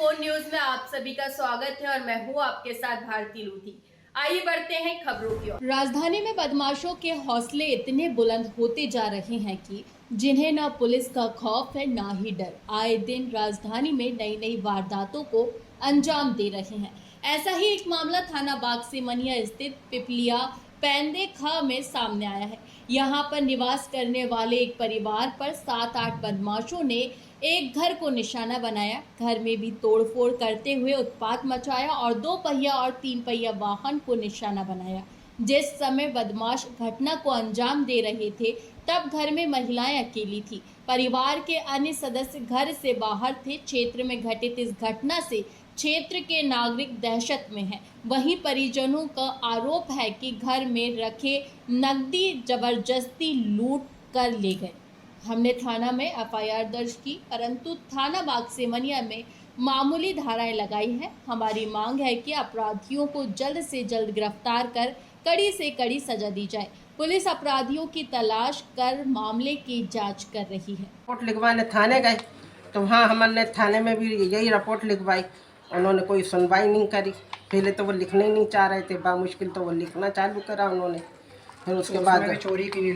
24 news में आप सभी का स्वागत है और मैं हूं आपके साथ भारती लूथी। आइए बढ़ते हैं खबरों की ओर। राजधानी में बदमाशों के हौसले इतने बुलंद होते जा रहे हैं कि जिन्हें न पुलिस का खौफ है न ही डर। आए दिन राजधानी में नई नई वारदातों को अंजाम दे रहे हैं। ऐसा ही एक मामला थाना बाग सिमनिया स्थित पिपलिया पैंदे खां में सामने आया है। यहाँ पर निवास करने वाले एक परिवार पर 7-8 बदमाशों ने एक घर को निशाना बनाया। घर में भी तोड़फोड़ करते हुए उत्पात मचाया और 2 पहिया और 3 पहिया वाहन को निशाना बनाया। जिस समय बदमाश घटना को अंजाम दे रहे थे तब घर में महिलाएं अकेली थी। परिवार के अन्य सदस्य घर से बाहर थे। क्षेत्र में घटित इस घटना से क्षेत्र के नागरिक दहशत में हैं। वहीं परिजनों का आरोप है कि घर में रखे नकदी जबरदस्ती लूट कर ले गए। हमने थाना में एफआईआर दर्ज की, परंतु थाना बाग सिमनिया में मामूली धाराएं लगाई हैं। हमारी मांग है कि अपराधियों को जल्द से जल्द गिरफ्तार कर कड़ी से कड़ी सजा दी जाए। पुलिस अपराधियों की तलाश कर मामले की जांच कर रही है। रिपोर्ट लिखवाने थाने गए तो वहाँ हमने थाने में भी यही रिपोर्ट लिखवाई। उन्होंने कोई सुनवाई नहीं करी। पहले तो वो लिखने ही नहीं चाह रहे थे, बामुश्किल तो वो लिखना चालू करा उन्होंने। फिर उसके बाद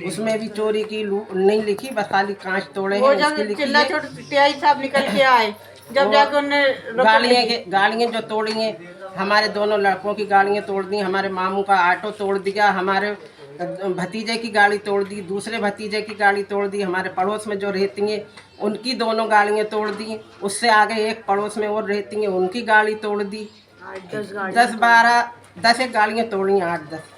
उसमें भी चोरी की नहीं लिखी, बस खाली कांच तोड़े हैं उसकी लिखी है। साहब निकल के आए जब जाकर उन्होंने गाड़ियाँ जो तोड़ी हैं, हमारे दोनों लड़कों की गाड़ियाँ तोड़ दी, हमारे मामू का ऑटो तोड़ दिया, हमारे भतीजे की गाड़ी तोड़ दी, दूसरे भतीजे की गाड़ी तोड़ दी, हमारे पड़ोस में जो रहती हैं उनकी दोनों गाड़ियाँ तोड़ दी। उससे आगे एक पड़ोस में और रहती हैं उनकी गाड़ी तोड़ दी। 10 एक गाड़ियाँ तोड़ी, 8-10।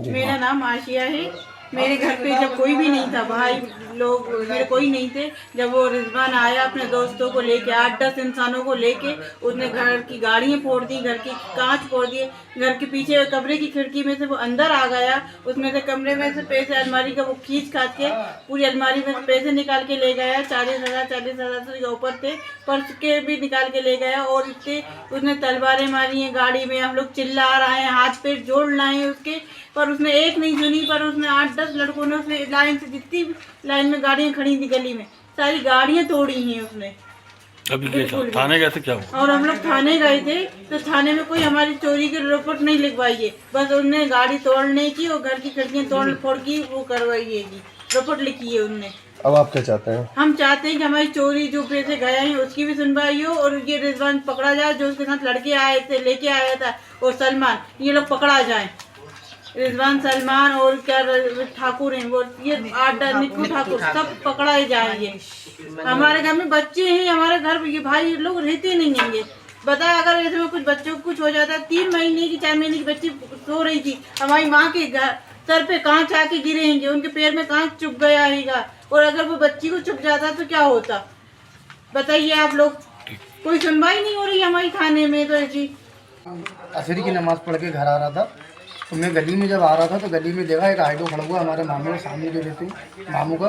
मेरा नाम आशिया है। मेरे घर पे जब कोई भी नहीं था, भाई लोग मेरे कोई नहीं थे, जब वो रिजवान आया अपने दोस्तों को लेके 8-10 इंसानों को लेके, उसने घर की गाड़ियाँ फोड़ दी, घर की कांच फोड़ दिए, घर के पीछे कमरे की खिड़की में से वो अंदर आ गया। उसमें से कमरे में से पैसे अलमारी का वो खींच खाच के पूरी अलमारी में से पैसे निकाल के ले गया। 40,000 से ऊपर थे, पर्स के भी निकाल के ले गया। और इसके उसने तलवारें मारी हैं गाड़ी में। हम लोग चिल्ला रहे हैं, हाथ पैर जोड़ लाए हैं उसके, पर उसने एक नहीं सुनी। पर उसने 8-10 लड़कों ने उसने लाइन से जितनी लाइन में गाड़ियाँ खड़ी थी गली में सारी गाड़ियाँ तोड़ी हैं उसने। अभी क्या थाने गए थे क्या हुआ? और हम लोग थाने गए थे तो थाने में कोई हमारी चोरी की रिपोर्ट नहीं लिखवाई है, बस उन्होंने गाड़ी तोड़ने की और घर की खिड़कियाँ तोड़ फोड़ की वो करवाई है, रिपोर्ट लिखी है उनने। अब आप क्या चाहते हैं? हम चाहते हैं कि हमारी चोरी जो पैसे गए हैं उसकी भी सुनवाई हो और ये रिजवान पकड़ा जाए जो उसके साथ लड़के आए थे, लेके आया था, और सलमान, ये लोग पकड़ा जाए। रिजवान, सलमान और क्या ठाकुर हैं वो, ये 8 निक्कू ठाकुर, सब पकड़ाए जाएंगे। हमारे घर में बच्चे हैं, हमारे घर ये भाई लोग रहते नहीं होंगे। बता अगर ऐसे में कुछ बच्चों को कुछ हो जाता है। 3 महीने की 4 महीने की बच्ची सो रही थी, हमारी माँ के सर पे कांच आके गिरेंगे, उनके पैर में कांच चुभ गया है, और अगर वो बच्ची को चुभ जाता तो क्या होता बताइए आप लोग। कोई सुनवाई नहीं हो रही हमारी थाने में। तो ऐसी असरी की नमाज पढ़ के घर आ रहा था तो मैं गली में जब आ रहा था तो गली में देखा एक ऑटो खड़ा हुआ, हमारे मामू के सामने जो रहते मामू का,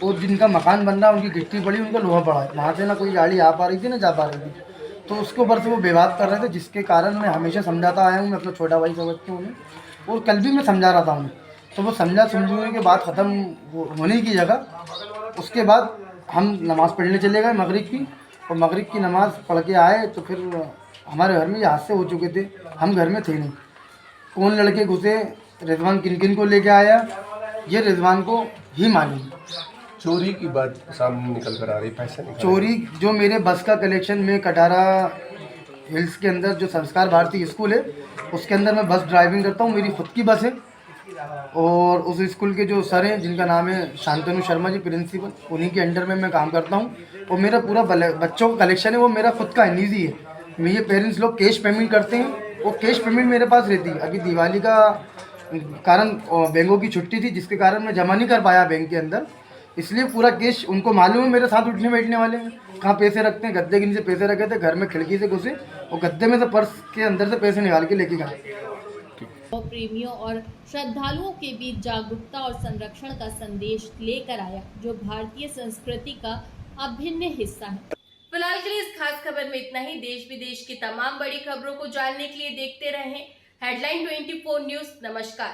और जिनका मकान बन रहा उनकी गिट्टी पड़ी, उनका लोहा पड़ा है। वहाँ से ना कोई गाड़ी आ पा रही थी ना जा पा रही थी, तो उसके ऊपर से वो विवाद कर रहे थे, जिसके कारण मैं हमेशा समझाता आया हूँ। मैं अपना छोटा भाई समझती हूँ उन्हें, और कल भी मैं समझा रहा था उन्हें। तो वो समझने के बाद ख़त्म होने की जगह उसके बाद हम नमाज़ पढ़ने चले गए मगरिब की, और मगरिब की नमाज़ पढ़ के आए तो फिर हमारे घर में ये हादसे हो चुके थे। हम घर में थे नहीं, कौन लड़के घुसे, रिजवान किन किन को लेके आया ये रिजवान को ही मालूम। चोरी की बात सामने निकल कर आ रही, पैसे चोरी जो मेरे बस का कलेक्शन में कटारा हिल्स के अंदर जो संस्कार भारती स्कूल है उसके अंदर मैं बस ड्राइविंग करता हूँ, मेरी खुद की बस है। और उस स्कूल के जो सर हैं जिनका नाम है शांतनु शर्मा जी, प्रिंसिपल, उन्हीं के अंडर में मैं काम करता हूँ। और मेरा पूरा बच्चों का कलेक्शन है वो मेरा खुद का है, निजी है। मेरे पेरेंट्स लोग कैश पेमेंट करते हैं, वो कैश पेमेंट मेरे पास रहती है। अभी दिवाली का कारण बैंकों की छुट्टी थी, जिसके कारण मैं जमा नहीं कर पाया बैंक के अंदर, इसलिए पूरा कैश उनको मालूम है मेरे साथ उठने बैठने वाले हैं कहाँ पैसे रखते हैं। गद्दे के नीचे पैसे रखे थे, घर में खिड़की से घुसे और गद्दे में से पर्स के अंदर से पैसे निकाल के लेके गए। प्रेमियों और श्रद्धालुओं के बीच जागरूकता और संरक्षण का संदेश लेकर आया, जो भारतीय संस्कृति का अभिन्न हिस्सा है। फिलहाल के लिए इस खास खबर में इतना ही। देश विदेश की तमाम बड़ी खबरों को जानने के लिए देखते रहें हेडलाइन 24 न्यूज। नमस्कार।